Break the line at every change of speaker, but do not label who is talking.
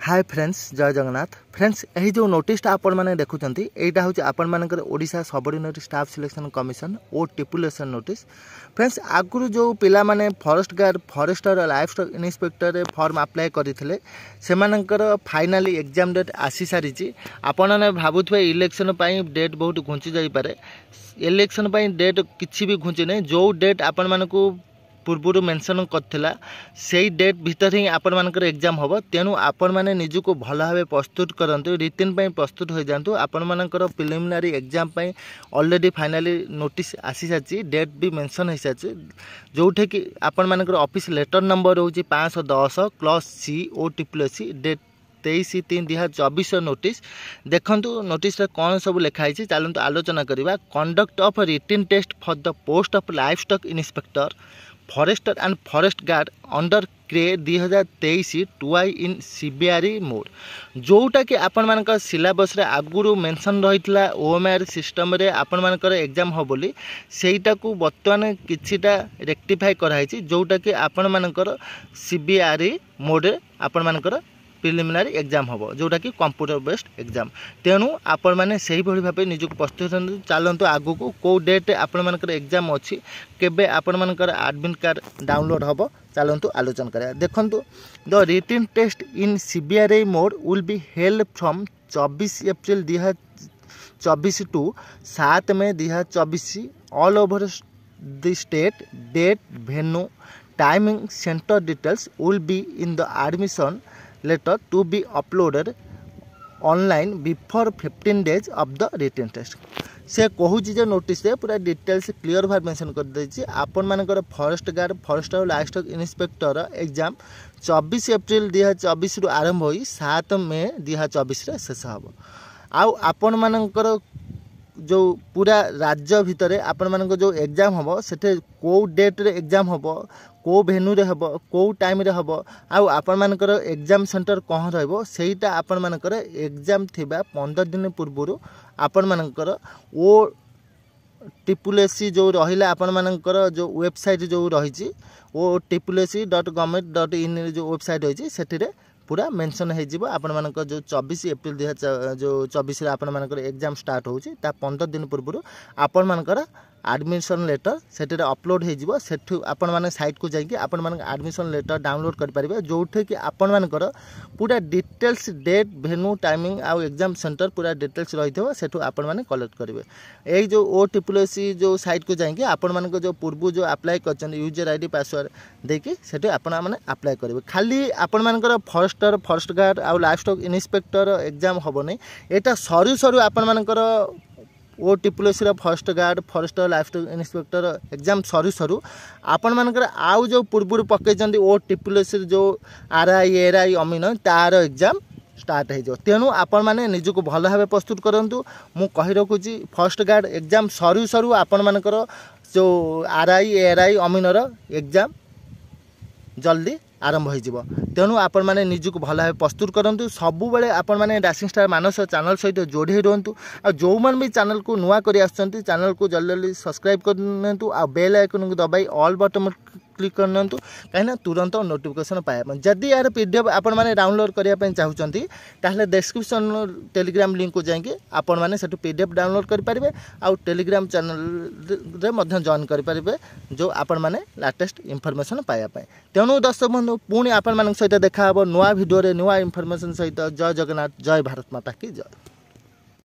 Hi friends, जय Jagannath. Friends, यही जो नोटिस आपण मैंने देखुं यहाँ हूँ आपण मानकर Odisha subordinate staff selection commission ओ टिपुलेशन नोटिस। फ्रेंड्स, आगुरी जो पिला माने forest guard, forester, livestock inspector form apply करते से फाइनाली एग्जाम डेट आसी सारी। आपण मैंने भावुवे इलेक्शन डेट बहुत घुंची जापे। इलेक्शन डेट किसी भी घुंची नहीं। जो डेट आपण मानकू पूर्वर मेंशन करथिला सेई डेट भीतर ही आपण मानकर एग्जाम होबो। तेनु आपण माने निजुको भल भाबे प्रस्तुत करंतु, रिटन पई प्रस्तुत हो जांतु। आपण मानकर प्रिलिमिनरी एग्जाम पई ऑलरेडी फाइनली नोटिस आसी साची, डेट भी मेंशन हो साची, जोठे कि आपण मानकर ऑफिस लेटर नंबर होची 510 क्लास सी ओ टिपुलेसी डेट 23/3/2024 नोटिस। देखंतु नोटिस कौन सब लिखाई। चलते आलोचना करवा। Conduct of written test for the post of livestock inspector forester and forest guard under क्रे 2023 टुआई इन सीबीआरई मोड। जोटा कि आपण मानकर सिलेबस रे आगुरु मेंशन रहितला ओएमआर सिस्टम रे आपण मानकर एग्जाम हो बोली, सेटा को वर्तमान किछिटा रेक्टिफाई कराई। जोटा कि आपण मानकर सीबीआरई मोड रे आपण मानकर प्रिलिमिनारी एग्जाम हम, जोटा कि कंप्यूटर बेस्ड एग्जाम। तेणु आपण मैंने से भाव निजक प्रस्तुत। चलतु आगु को कौ डेट आपण मानकर एग्जाम अच्छी, केबे आपण मानकर एडमिट कार्ड डाउनलोड हम, चलतु आलोचना करा। देखंतु the written test in CBRE mode will be held from 24 April 2024 to 7 May 2024 all over the state. Date, venue, timing, centre details will be in the admission letter to be uploaded online before 15 days of the written test। से कहूँ जो notice पूरा details clear भाव mention कर देछि। आपण मानकर forest guard, forest और life stock inspector exam 24 April 2024 रु आरंभ होई 7 मई 2024 रे शेष हम। आपण मानकर जो पूरा राज्य भितर आपण मानक जो एग्जाम हम से कौ डेट रे एग्जाम हम, कौ भेन्यू रे हम, कौ टाइम रे हम, आपण मानकर एग्जाम सेंटर कहाँ रहबो सेटा आपण मानकर एग्जाम थिबा 15 दिन पूर्व आपण मानकर ओ टिपुलेसी जो रहिला आपण मानकर जो वेबसाइट जो रही ओ tipulesi.government.in जो वेबसाइट रही से पूरा मेंशन हो आपण मानक जो 24 एप्रिल 2024 आपण मानकर एग्जाम स्टार्ट होची ता 15 दिन पूर्व आपण मानकर एडमिशन लेटर सेठी अपलोड हो सेठू आपण माने साइट को जाइए आपण मानक एडमिशन लेटर डाउनलोड कर पारिबे, जोठे कि आपण मानकर पूरा डिटेल्स डेट, वेन्यू, टाइमिंग आउ एग्जाम सेंटर पूरा डिटेल्स रही थो सेठू आपण माने कलेक्ट करेंगे। यही जो ओ टिपुलेसी जो साइट को जाइए आपण मानक जो पूर्व जो अप्लाई कर यूजर आईडी पासवर्ड देकी सेठू आपण माने अप्लाई करेंगे। खाली आपण मानकर फॉरेस्टर, फॉरेस्ट गार्ड आउ लाइफ स्टॉक इन्स्पेक्टर एग्जाम हम नहीं, एटा सरू सरू आपण मानकर ओ टिपुलेसी forest guard, forester, livestock inspector exam सरू सरू आपण मानकर आउ जो पूर्व पकई ओ टिपुलेसी जो आरआई, एआरआई, अमीन तार एग्जाम स्टार्ट हो। तेणु आपण मैंने निजक भल भाव प्रस्तुत करूँ। मु कही रखुची फॉरेस्ट गार्ड एग्जाम सरू सरू आपण मानकर जो आरआई, एआरआई, अमीनर एग्जाम जल्दी आरंभ हो। तेणु आपण मैंने निजक भल भाव प्रस्तुत करूँ। सबु बेले आपण मैंने डांसिंग स्टार मानस चैनल सहित जोड़ी रुहतु। जो मैंने भी चैनल को नुआ कर चैनल को जल्दी जल्दी सब्सक्राइब कर आ बेल आइकन को दबाई ऑल बटन क्लिक करना कहीं तुरंत नोटिफिकेशन पाया। जदि यार पीडीएफ आपण मैंने डाउनलोड करने चाहते ताहले डिस्क्रिप्शन टेलीग्राम लिंक को जाइए आपण मैंने सेठू पीडीएफ डाउनलोड करेंगे आउ टेलीग्राम चैनल रे जॉइन करेंगे जो आपण मैंने लेटेस्ट इनफॉरमेशन पाया। तेणु दर्शक बंधु पुणी आपण मान सहित देखा नुआ वीडियो नुआ इनफॉरमेशन सहित। जय जगन्नाथ, जय भारत माता की जय।